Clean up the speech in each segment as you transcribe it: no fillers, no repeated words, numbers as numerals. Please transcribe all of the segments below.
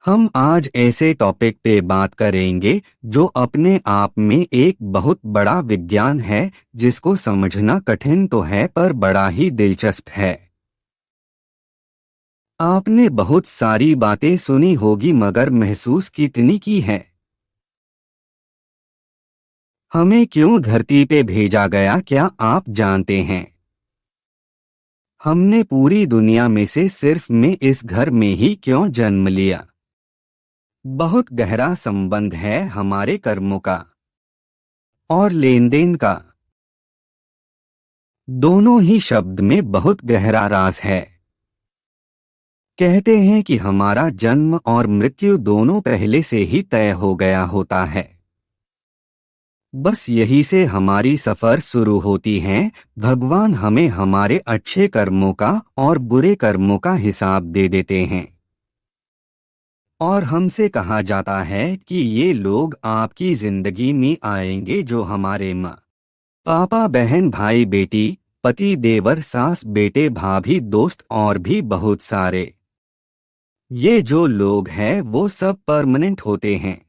हम आज ऐसे टॉपिक पे बात करेंगे जो अपने आप में एक बहुत बड़ा विज्ञान है, जिसको समझना कठिन तो है पर बड़ा ही दिलचस्प है। आपने बहुत सारी बातें सुनी होगी मगर महसूस कितनी की है? हमें क्यों धरती पे भेजा गया, क्या आप जानते हैं? हमने पूरी दुनिया में से सिर्फ में इस घर में ही क्यों जन्म लिया? बहुत गहरा संबंध है हमारे कर्मों का और लेन देन का। दोनों ही शब्द में बहुत गहरा राज है। कहते हैं कि हमारा जन्म और मृत्यु दोनों पहले से ही तय हो गया होता है। बस यही से हमारी सफर शुरू होती है। भगवान हमें हमारे अच्छे कर्मों का और बुरे कर्मों का हिसाब दे देते हैं और हमसे कहा जाता है कि ये लोग आपकी जिंदगी में आएंगे जो हमारे माँ पापा बहन भाई बेटी पति देवर सास बेटे भाभी दोस्त और भी बहुत सारे। ये जो लोग हैं वो सब परमानेंट होते हैं,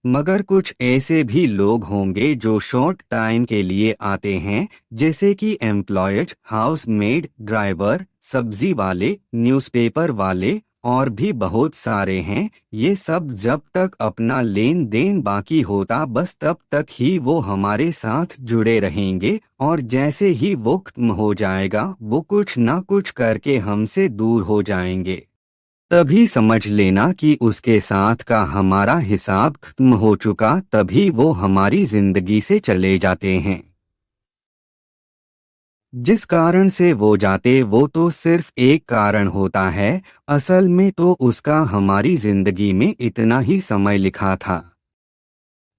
मगर कुछ ऐसे भी लोग होंगे जो शॉर्ट टाइम के लिए आते हैं, जैसे कि एम्प्लॉयज, हाउसमेड, ड्राइवर, सब्जी वाले, न्यूज़पेपर वाले और भी बहुत सारे हैं। ये सब जब तक अपना लेन देन बाकी होता बस तब तक ही वो हमारे साथ जुड़े रहेंगे और जैसे ही वो खत्म हो जाएगा वो कुछ ना कुछ करके हमसे दूर हो जाएंगे। तभी समझ लेना कि उसके साथ का हमारा हिसाब खत्म हो चुका, तभी वो हमारी जिंदगी से चले जाते हैं। जिस कारण से वो जाते वो तो सिर्फ एक कारण होता है, असल में तो उसका हमारी जिंदगी में इतना ही समय लिखा था।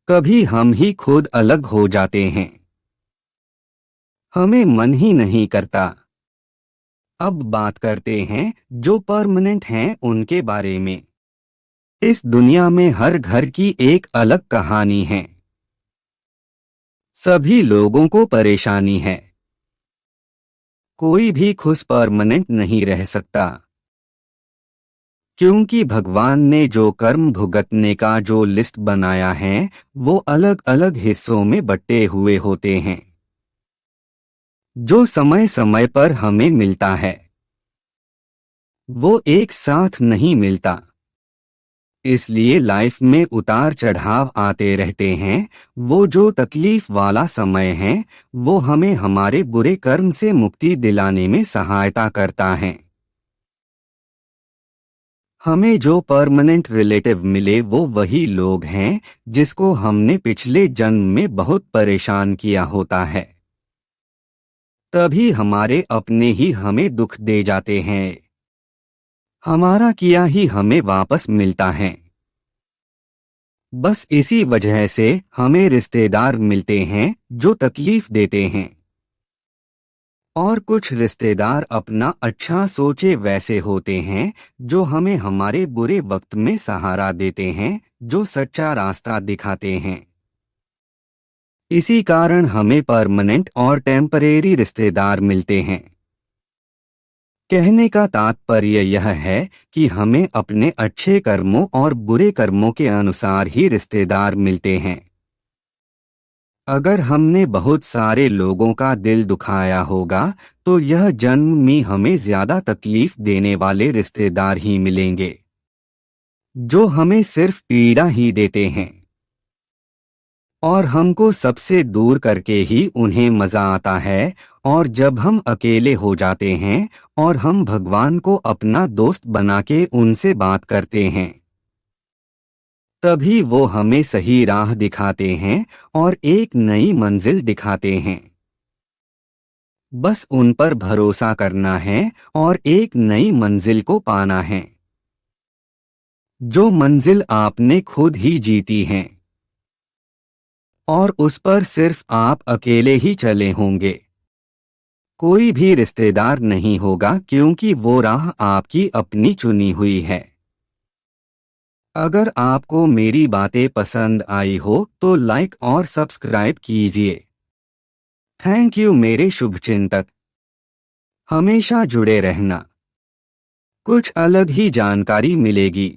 कभी हम ही खुद अलग हो जाते हैं, हमें मन ही नहीं करता। अब बात करते हैं जो परमानेंट हैं उनके बारे में। इस दुनिया में हर घर की एक अलग कहानी है। सभी लोगों को परेशानी है। कोई भी खुश परमानेंट नहीं रह सकता, क्योंकि भगवान ने जो कर्म भुगतने का जो लिस्ट बनाया है वो अलग अलग हिस्सों में बंटे हुए होते हैं, जो समय समय पर हमें मिलता है वो एक साथ नहीं मिलता। इसलिए लाइफ में उतार चढ़ाव आते रहते हैं। वो जो तकलीफ वाला समय है वो हमें हमारे बुरे कर्म से मुक्ति दिलाने में सहायता करता है। हमें जो परमानेंट रिलेटिव मिले वो वही लोग हैं जिसको हमने पिछले जन्म में बहुत परेशान किया होता है। तभी हमारे अपने ही हमें दुख दे जाते हैं। हमारा किया ही हमें वापस मिलता है। बस इसी वजह से हमें रिश्तेदार मिलते हैं जो तकलीफ देते हैं, और कुछ रिश्तेदार अपना अच्छा सोचे वैसे होते हैं जो हमें हमारे बुरे वक्त में सहारा देते हैं, जो सच्चा रास्ता दिखाते हैं। इसी कारण हमें परमानेंट और टेम्परेरी रिश्तेदार मिलते हैं। कहने का तात्पर्य यह है कि हमें अपने अच्छे कर्मों और बुरे कर्मों के अनुसार ही रिश्तेदार मिलते हैं। अगर हमने बहुत सारे लोगों का दिल दुखाया होगा तो यह जन्म में हमें ज्यादा तकलीफ देने वाले रिश्तेदार ही मिलेंगे, जो हमें सिर्फ पीड़ा ही देते हैं और हमको सबसे दूर करके ही उन्हें मजा आता है। और जब हम अकेले हो जाते हैं और हम भगवान को अपना दोस्त बना के उनसे बात करते हैं, तभी वो हमें सही राह दिखाते हैं और एक नई मंजिल दिखाते हैं। बस उन पर भरोसा करना है और एक नई मंजिल को पाना है, जो मंजिल आपने खुद ही जीती है और उस पर सिर्फ आप अकेले ही चले होंगे। कोई भी रिश्तेदार नहीं होगा, क्योंकि वो राह आपकी अपनी चुनी हुई है। अगर आपको मेरी बातें पसंद आई हो तो लाइक और सब्सक्राइब कीजिए। थैंक यू मेरे शुभचिंतक। हमेशा जुड़े रहना। कुछ अलग ही जानकारी मिलेगी।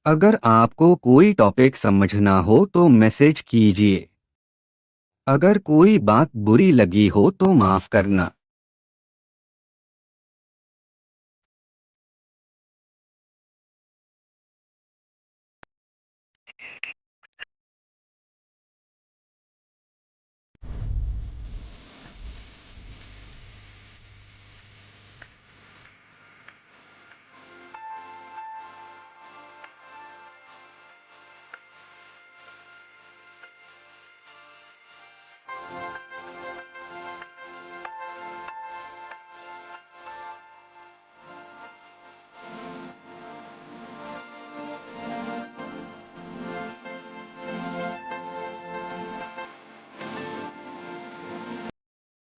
अगर आपको कोई टॉपिक समझना हो तो मैसेज कीजिए। अगर कोई बात बुरी लगी हो तो माफ करना।